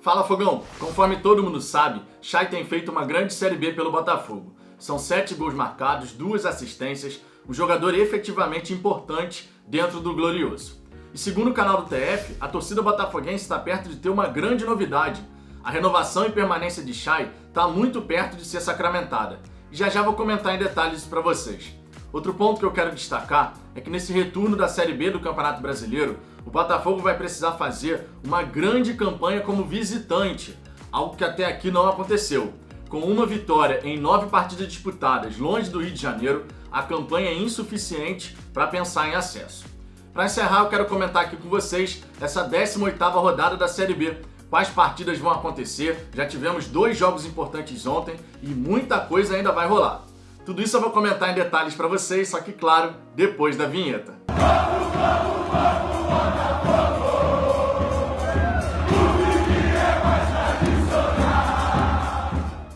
Fala Fogão! Conforme todo mundo sabe, Chay tem feito uma grande Série B pelo Botafogo. São 7 gols marcados, 2 assistências, um jogador efetivamente importante dentro do Glorioso. E segundo o canal do TF, a torcida botafoguense está perto de ter uma grande novidade. A renovação e permanência de Chay está muito perto de ser sacramentada. E já vou comentar em detalhes isso para vocês. Outro ponto que eu quero destacar é que nesse retorno da Série B do Campeonato Brasileiro, o Botafogo vai precisar fazer uma grande campanha como visitante, algo que até aqui não aconteceu. Com uma vitória em 9 partidas disputadas longe do Rio de Janeiro, a campanha é insuficiente para pensar em acesso. Para encerrar, eu quero comentar aqui com vocês essa 18ª rodada da Série B. Quais partidas vão acontecer? Já tivemos 2 jogos importantes ontem e muita coisa ainda vai rolar. Tudo isso eu vou comentar em detalhes para vocês, só que claro, depois da vinheta.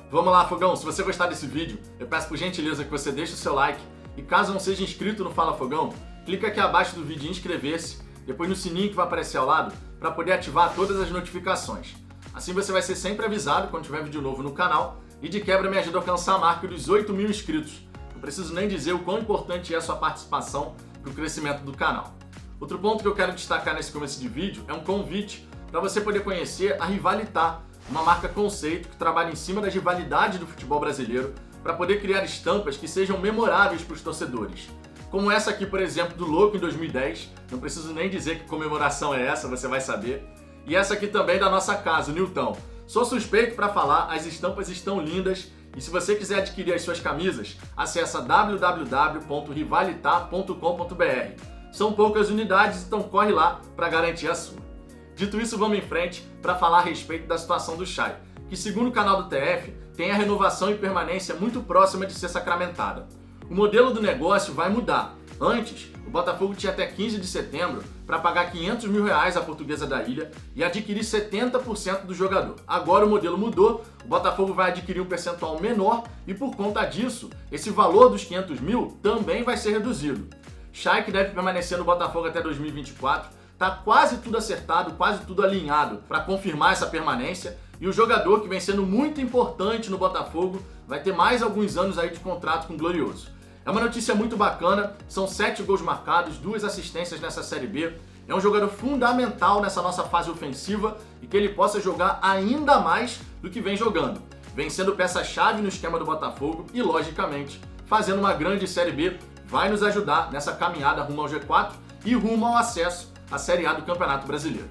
Vamos lá, Fogão, se você gostar desse vídeo, eu peço por gentileza que você deixe o seu like e caso não seja inscrito no Fala Fogão, clica aqui abaixo do vídeo em inscrever-se, depois no sininho que vai aparecer ao lado para poder ativar todas as notificações. Assim você vai ser sempre avisado quando tiver vídeo novo no canal e de quebra me ajuda a alcançar a marca dos 8.000 inscritos. Não preciso nem dizer o quão importante é a sua participação para o crescimento do canal. Outro ponto que eu quero destacar nesse começo de vídeo é um convite para você poder conhecer a Rivalitar, uma marca conceito que trabalha em cima das rivalidades do futebol brasileiro para poder criar estampas que sejam memoráveis para os torcedores. Como essa aqui, por exemplo, do Louco em 2010, não preciso nem dizer que comemoração é essa, você vai saber. E essa aqui também da nossa casa, o Newton. Sou suspeito para falar, as estampas estão lindas e se você quiser adquirir as suas camisas, acessa www.rivalitar.com.br. São poucas unidades, então corre lá para garantir a sua. Dito isso, vamos em frente para falar a respeito da situação do Chay, que segundo o canal do TF, tem a renovação e permanência muito próxima de ser sacramentada. O modelo do negócio vai mudar. Antes, o Botafogo tinha até 15 de setembro para pagar R$500 mil à Portuguesa da Ilha e adquirir 70% do jogador. Agora o modelo mudou, o Botafogo vai adquirir um percentual menor e por conta disso, esse valor dos 500 mil também vai ser reduzido. Chay, que deve permanecer no Botafogo até 2024, está quase tudo acertado, quase tudo alinhado para confirmar essa permanência e o jogador, que vem sendo muito importante no Botafogo, vai ter mais alguns anos aí de contrato com o Glorioso. É uma notícia muito bacana, são 7 gols marcados, 2 assistências nessa Série B. É um jogador fundamental nessa nossa fase ofensiva e que ele possa jogar ainda mais do que vem jogando. Vem sendo peça-chave no esquema do Botafogo e, logicamente, fazendo uma grande Série B, vai nos ajudar nessa caminhada rumo ao G4 e rumo ao acesso à Série A do Campeonato Brasileiro.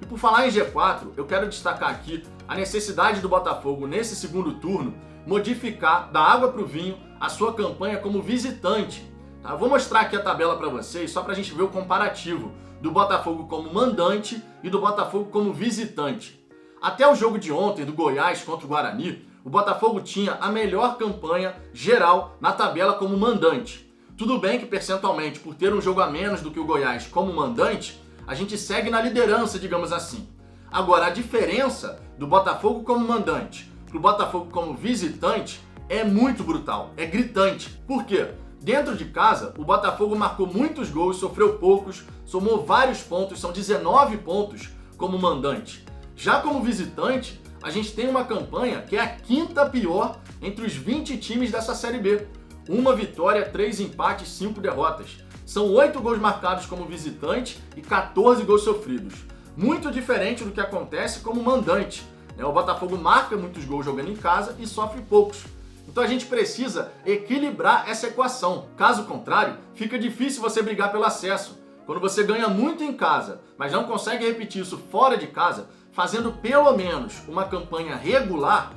E por falar em G4, eu quero destacar aqui a necessidade do Botafogo, nesse segundo turno, modificar da água para o vinho a sua campanha como visitante. Tá? Eu vou mostrar aqui a tabela para vocês, só para a gente ver o comparativo do Botafogo como mandante e do Botafogo como visitante. Até o jogo de ontem, do Goiás contra o Guarani, o Botafogo tinha a melhor campanha geral na tabela como mandante. Tudo bem que percentualmente, por ter um jogo a menos do que o Goiás como mandante, a gente segue na liderança, digamos assim. Agora, a diferença do Botafogo como mandante para o Botafogo como visitante é muito brutal, é gritante. Por quê? Dentro de casa, o Botafogo marcou muitos gols, sofreu poucos, somou vários pontos, são 19 pontos como mandante. Já como visitante, a gente tem uma campanha que é a 5ª pior entre os 20 times dessa Série B. 1 vitória, 3 empates, 5 derrotas. São 8 gols marcados como visitante e 14 gols sofridos. Muito diferente do que acontece como mandante. O Botafogo marca muitos gols jogando em casa e sofre poucos. Então a gente precisa equilibrar essa equação. Caso contrário, fica difícil você brigar pelo acesso. Quando você ganha muito em casa, mas não consegue repetir isso fora de casa, fazendo pelo menos uma campanha regular,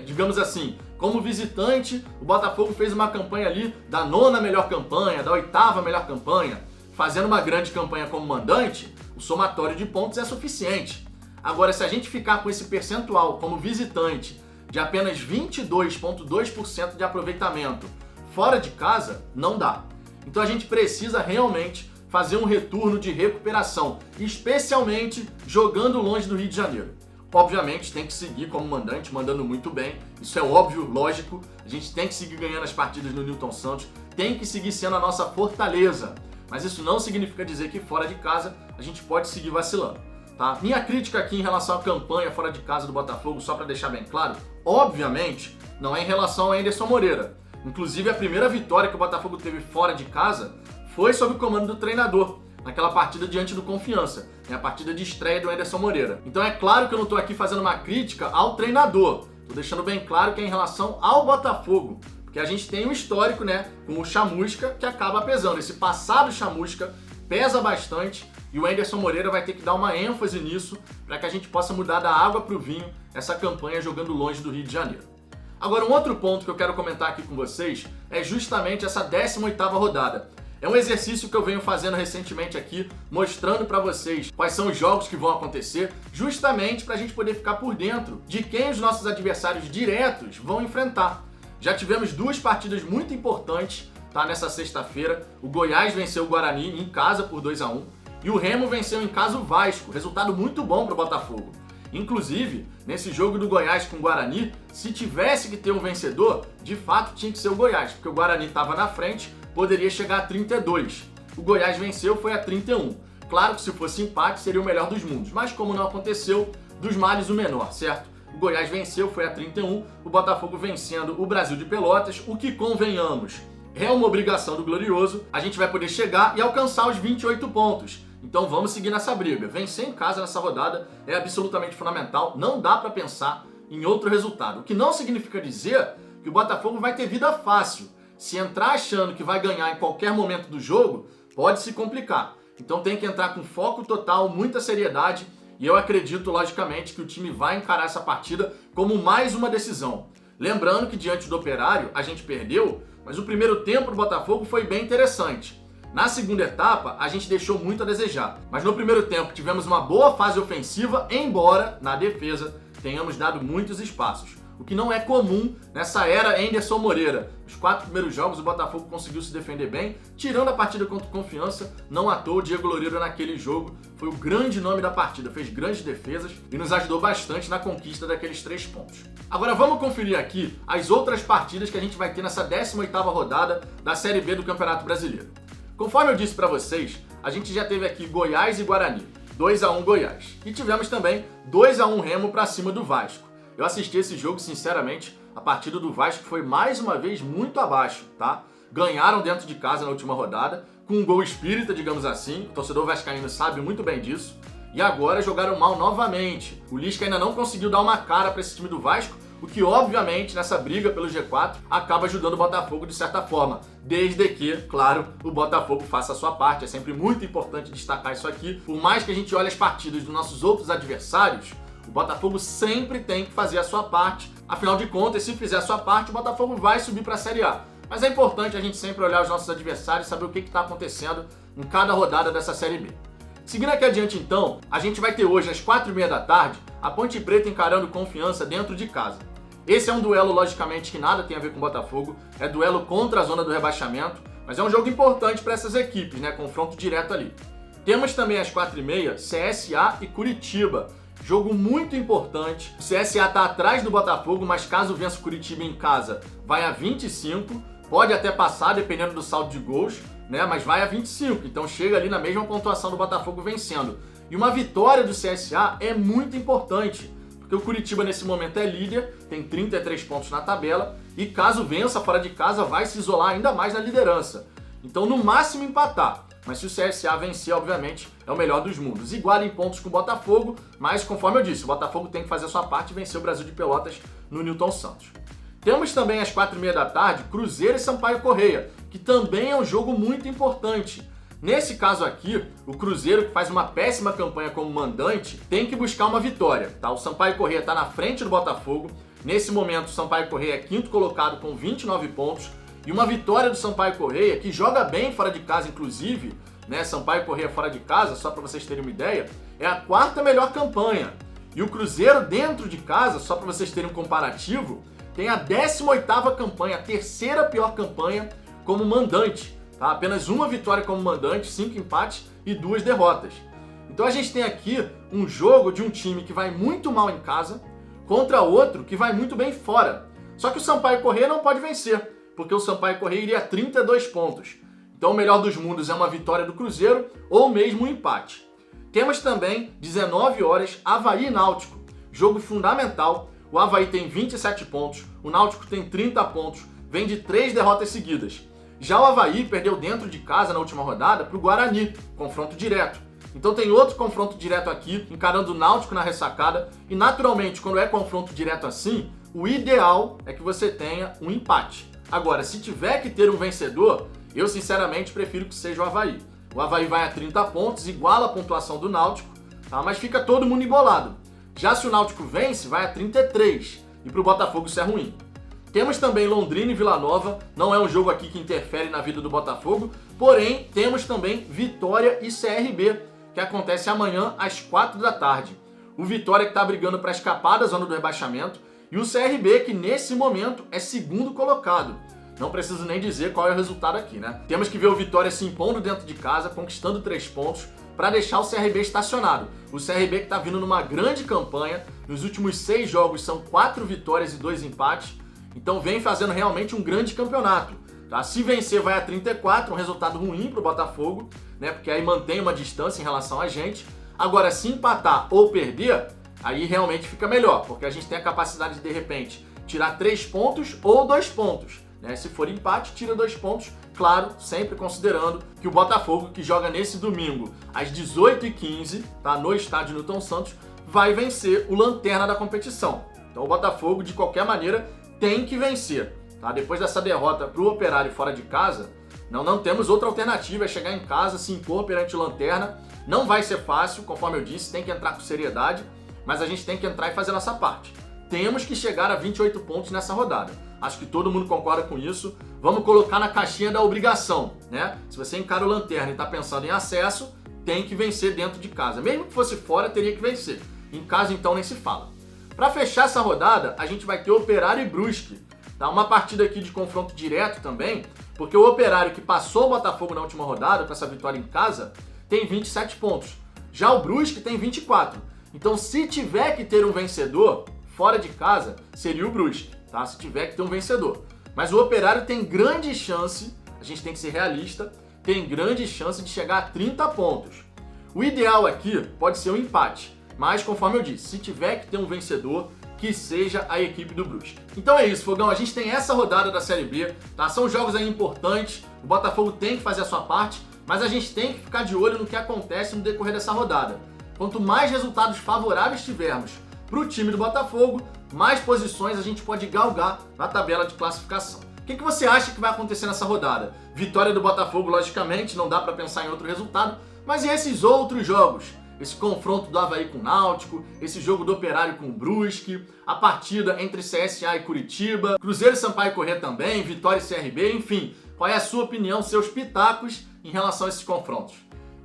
digamos assim, como visitante, o Botafogo fez uma campanha ali da 9ª melhor campanha, da 8ª melhor campanha, fazendo uma grande campanha como mandante, o somatório de pontos é suficiente. Agora, se a gente ficar com esse percentual como visitante de apenas 22,2% de aproveitamento fora de casa, não dá. Então a gente precisa realmente fazer um retorno de recuperação, especialmente jogando longe do Rio de Janeiro. Obviamente tem que seguir como mandante, mandando muito bem, isso é óbvio, lógico, a gente tem que seguir ganhando as partidas no Newton Santos, tem que seguir sendo a nossa fortaleza, mas isso não significa dizer que fora de casa a gente pode seguir vacilando. tá? Minha crítica aqui em relação à campanha fora de casa do Botafogo, só para deixar bem claro, obviamente, não é em relação ao Anderson Moreira. Inclusive, a primeira vitória que o Botafogo teve fora de casa foi sob o comando do treinador, naquela partida diante do Confiança, a partida de estreia do Anderson Moreira. Então é claro que eu não estou aqui fazendo uma crítica ao treinador, estou deixando bem claro que é em relação ao Botafogo, porque a gente tem um histórico, né, com o Chamusca, que acaba pesando. Esse passado Chamusca pesa bastante e o Anderson Moreira vai ter que dar uma ênfase nisso para que a gente possa mudar da água para o vinho essa campanha jogando longe do Rio de Janeiro. Agora, um outro ponto que eu quero comentar aqui com vocês é justamente essa 18ª rodada. É um exercício que eu venho fazendo recentemente aqui, mostrando para vocês quais são os jogos que vão acontecer, justamente para a gente poder ficar por dentro de quem os nossos adversários diretos vão enfrentar. Já tivemos 2 partidas muito importantes, tá, nessa sexta-feira. O Goiás venceu o Guarani em casa por 2-1 e o Remo venceu em casa o Vasco, resultado muito bom para o Botafogo. Inclusive, nesse jogo do Goiás com o Guarani, se tivesse que ter um vencedor, de fato tinha que ser o Goiás, porque o Guarani estava na frente, poderia chegar a 32. O Goiás venceu, foi a 31. Claro que se fosse empate seria o melhor dos mundos, mas como não aconteceu, dos males o menor, certo? O Goiás venceu, foi a 31, o Botafogo vencendo o Brasil de Pelotas, o que, convenhamos, é uma obrigação do Glorioso. A gente vai poder chegar e alcançar os 28 pontos. Então vamos seguir nessa briga. Vencer em casa nessa rodada é absolutamente fundamental, não dá para pensar em outro resultado. O que não significa dizer que o Botafogo vai ter vida fácil. Se entrar achando que vai ganhar em qualquer momento do jogo, pode se complicar. Então tem que entrar com foco total, muita seriedade, e eu acredito, logicamente, que o time vai encarar essa partida como mais uma decisão. Lembrando que diante do Operário a gente perdeu, mas o primeiro tempo do Botafogo foi bem interessante. Na segunda etapa, a gente deixou muito a desejar, mas no primeiro tempo tivemos uma boa fase ofensiva, embora, na defesa, tenhamos dado muitos espaços. O que não é comum nessa era Anderson Moreira. Os 4 primeiros jogos o Botafogo conseguiu se defender bem, tirando a partida contra o Confiança. Não à toa o Diego Loureiro naquele jogo foi o grande nome da partida, fez grandes defesas e nos ajudou bastante na conquista daqueles 3 pontos. Agora vamos conferir aqui as outras partidas que a gente vai ter nessa 18ª rodada da Série B do Campeonato Brasileiro. Conforme eu disse para vocês, a gente já teve aqui Goiás e Guarani, 2-1 Goiás. E tivemos também 2-1 Remo para cima do Vasco. Eu assisti esse jogo, sinceramente, a partida do Vasco foi mais uma vez muito abaixo, tá? Ganharam dentro de casa na última rodada, com um gol espírita, digamos assim, o torcedor vascaíno sabe muito bem disso, e agora jogaram mal novamente. O Lisca ainda não conseguiu dar uma cara para esse time do Vasco, o que obviamente nessa briga pelo G4 acaba ajudando o Botafogo de certa forma, desde que, claro, o Botafogo faça a sua parte. É sempre muito importante destacar isso aqui. Por mais que a gente olhe as partidas dos nossos outros adversários, o Botafogo sempre tem que fazer a sua parte. Afinal de contas, se fizer a sua parte, o Botafogo vai subir para a Série A. Mas é importante a gente sempre olhar os nossos adversários e saber o que está acontecendo em cada rodada dessa Série B. Seguindo aqui adiante então, a gente vai ter hoje às 4h30 da tarde a Ponte Preta encarando Confiança dentro de casa. Esse é um duelo, logicamente, que nada tem a ver com o Botafogo, é duelo contra a zona do rebaixamento, mas é um jogo importante para essas equipes, né? Confronto direto ali. Temos também às 4h30 CSA e Curitiba. Jogo muito importante. O CSA está atrás do Botafogo, mas caso vença o Curitiba em casa, vai a 25. Pode até passar, dependendo do saldo de gols, né? Mas vai a 25. Então chega ali na mesma pontuação do Botafogo vencendo. E uma vitória do CSA é muito importante, porque o Curitiba nesse momento é líder, tem 33 pontos na tabela, e caso vença fora de casa, vai se isolar ainda mais na liderança. Então, no máximo, empatar. Mas se o CSA vencer, obviamente, é o melhor dos mundos. Iguala em pontos com o Botafogo, mas conforme eu disse, o Botafogo tem que fazer a sua parte e vencer o Brasil de Pelotas no Newton Santos. Temos também às 4h30 da tarde Cruzeiro e Sampaio Corrêa, que também é um jogo muito importante. Nesse caso aqui, o Cruzeiro, que faz uma péssima campanha como mandante, tem que buscar uma vitória, tá? O Sampaio Corrêa está na frente do Botafogo. Nesse momento, o Sampaio Corrêa é 5º colocado com 29 pontos. E uma vitória do Sampaio Corrêa, que joga bem fora de casa, inclusive, né? Sampaio Corrêa fora de casa, só para vocês terem uma ideia, é a 4ª melhor campanha. E o Cruzeiro dentro de casa, só para vocês terem um comparativo, tem a 18ª campanha, a 3ª pior campanha como mandante. Tá? Apenas uma vitória como mandante, 5 empates e 2 derrotas. Então a gente tem aqui um jogo de um time que vai muito mal em casa contra outro que vai muito bem fora. Só que o Sampaio Corrêa não pode vencer, porque o Sampaio Corrêa iria a 32 pontos. Então o melhor dos mundos é uma vitória do Cruzeiro ou mesmo um empate. Temos também 19 horas Avaí e Náutico, jogo fundamental. O Avaí tem 27 pontos, o Náutico tem 30 pontos, vem de 3 derrotas seguidas. Já o Avaí perdeu dentro de casa na última rodada para o Guarani, confronto direto. Então tem outro confronto direto aqui, encarando o Náutico na ressacada. E naturalmente, quando é confronto direto assim, o ideal é que você tenha um empate. Agora, se tiver que ter um vencedor, eu sinceramente prefiro que seja o Avaí. O Avaí vai a 30 pontos, iguala a pontuação do Náutico, tá? Mas fica todo mundo embolado. Já se o Náutico vence, vai a 33. E para o Botafogo isso é ruim. Temos também Londrina e Vila Nova, não é um jogo aqui que interfere na vida do Botafogo, porém temos também Vitória e CRB, que acontece amanhã às 4 da tarde. O Vitória que está brigando para escapar da zona do rebaixamento e o CRB que nesse momento é segundo colocado. Não preciso nem dizer qual é o resultado aqui, né? Temos que ver o Vitória se impondo dentro de casa, conquistando 3 pontos para deixar o CRB estacionado. O CRB que está vindo numa grande campanha, nos últimos 6 jogos são 4 vitórias e 2 empates, então vem fazendo realmente um grande campeonato. Tá? Se vencer vai a 34, um resultado ruim para o Botafogo, né? Porque aí mantém uma distância em relação a gente. Agora, se empatar ou perder, aí realmente fica melhor, porque a gente tem a capacidade de repente, tirar 3 pontos ou 2 pontos. Né? Se for empate, tira 2 pontos, claro, sempre considerando que o Botafogo, que joga nesse domingo às 18h15, tá? No estádio Newton Santos, vai vencer o lanterna da competição. Então o Botafogo, de qualquer maneira, tem que vencer. Tá? Depois dessa derrota para o Operário fora de casa, não temos outra alternativa, é chegar em casa, se impor perante o lanterna. Não vai ser fácil, conforme eu disse, tem que entrar com seriedade, mas a gente tem que entrar e fazer a nossa parte. Temos que chegar a 28 pontos nessa rodada. Acho que todo mundo concorda com isso. Vamos colocar na caixinha da obrigação, né? Se você encara o lanterna e está pensando em acesso, tem que vencer dentro de casa. Mesmo que fosse fora, teria que vencer. Em casa, então, nem se fala. Para fechar essa rodada, a gente vai ter Operário e Brusque. Tá? Uma partida aqui de confronto direto também, porque o Operário que passou o Botafogo na última rodada, com essa vitória em casa, tem 27 pontos. Já o Brusque tem 24. Então, se tiver que ter um vencedor, fora de casa, seria o Brusque, tá? Se tiver que ter um vencedor. Mas o Operário tem grande chance, a gente tem que ser realista, tem grande chance de chegar a 30 pontos. O ideal aqui pode ser um empate, mas conforme eu disse, se tiver que ter um vencedor, que seja a equipe do Brusque. Então é isso, Fogão, a gente tem essa rodada da Série B, tá? São jogos aí importantes, o Botafogo tem que fazer a sua parte, mas a gente tem que ficar de olho no que acontece no decorrer dessa rodada. Quanto mais resultados favoráveis tivermos para o time do Botafogo, mais posições a gente pode galgar na tabela de classificação. O que você acha que vai acontecer nessa rodada? Vitória do Botafogo, logicamente, não dá para pensar em outro resultado, mas e esses outros jogos? Esse confronto do Avaí com o Náutico, esse jogo do Operário com o Brusque, a partida entre CSA e Curitiba, Cruzeiro e Sampaio Corrêa também, Vitória e CRB, enfim. Qual é a sua opinião, seus pitacos em relação a esses confrontos?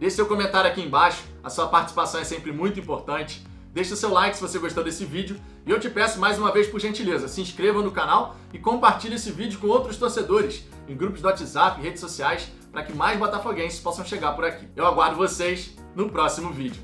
Deixe seu comentário aqui embaixo, a sua participação é sempre muito importante. Deixe o seu like se você gostou desse vídeo e eu te peço mais uma vez, por gentileza, se inscreva no canal e compartilhe esse vídeo com outros torcedores em grupos do WhatsApp e redes sociais para que mais botafoguenses possam chegar por aqui. Eu aguardo vocês no próximo vídeo.